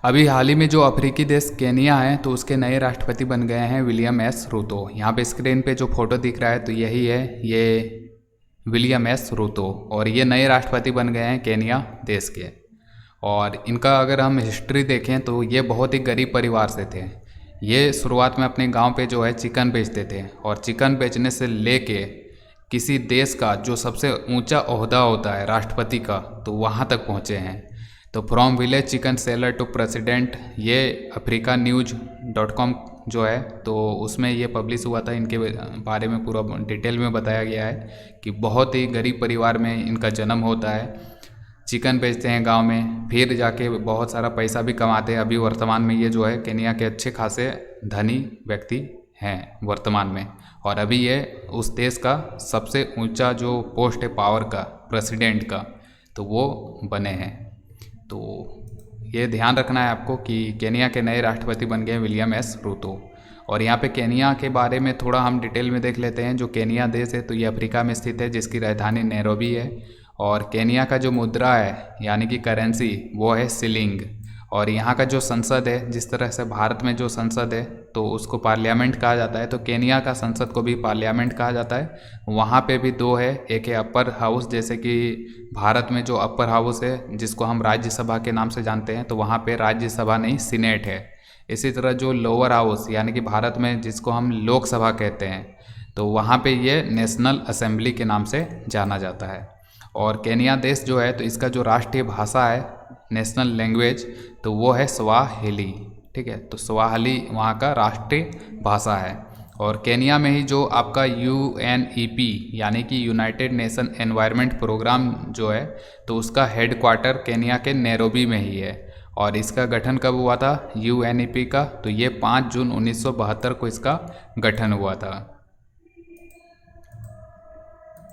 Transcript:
अभी हाल ही में जो अफ्रीकी देश केनिया है तो उसके नए राष्ट्रपति बन गए हैं विलियम एस रूतो। यहाँ पे स्क्रीन पे जो फोटो दिख रहा है तो यही है, ये विलियम एस रूतो और ये नए राष्ट्रपति बन गए हैं केनिया देश के। और इनका अगर हम हिस्ट्री देखें तो ये बहुत ही गरीब परिवार से थे। ये शुरुआत में अपने गांव पे जो है चिकन बेचते थे और चिकन बेचने से लेके किसी देश का जो सबसे ऊंचा ओहदा होता है राष्ट्रपति का, तो वहाँ तक पहुँचे हैं। तो from village chicken seller to president, ये africanews.com जो है तो उसमें ये पब्लिश हुआ था। इनके बारे में पूरा डिटेल में बताया गया है कि बहुत ही गरीब परिवार में इनका जन्म होता है। चिकन बेचते हैं गांव में, फिर जाके बहुत सारा पैसा भी कमाते हैं। अभी वर्तमान में ये जो है केनिया के अच्छे खासे धनी व्यक्ति हैं वर्तमान में। और अभी ये उस देश का सबसे ऊंचा जो पोस्ट है पावर का, प्रेसिडेंट का, तो वो बने हैं। तो ये ध्यान रखना है आपको कि केनिया के नए राष्ट्रपति बन गए विलियम एस रूतो। और यहाँ पे केनिया के बारे में थोड़ा हम डिटेल में देख लेते हैं। जो केनिया देश है तो ये अफ्रीका में स्थित है, जिसकी राजधानी नैरोबी है। और केनिया का जो मुद्रा है यानी कि करेंसी वो है शिलिंग। और यहाँ का जो संसद है, जिस तरह से भारत में जो संसद है तो उसको पार्लियामेंट कहा जाता है, तो केनिया का संसद को भी पार्लियामेंट कहा जाता है। वहाँ पे भी दो है, एक है अपर हाउस, जैसे कि भारत में जो अपर हाउस है जिसको हम राज्यसभा के नाम से जानते हैं, तो वहाँ पे राज्यसभा नहीं सीनेट है। इसी तरह जो लोअर हाउस यानी कि भारत में जिसको हम लोकसभा कहते हैं, तो वहाँ पे ये नेशनल असेंबली के नाम से जाना जाता है। और केनिया देश जो है तो इसका जो राष्ट्रीय भाषा है, नेशनल लैंग्वेज, तो वो है स्वाहिली। ठीक है, तो स्वाहिली वहाँ का राष्ट्रीय भाषा है। और केनिया में ही जो आपका UNEP यानी कि यूनाइटेड नेशन एनवायरनमेंट प्रोग्राम जो है तो उसका हेडक्वार्टर केनिया के नैरोबी में ही है। और इसका गठन कब हुआ था UNEP का, तो ये 5 जून 1972 को इसका गठन हुआ था।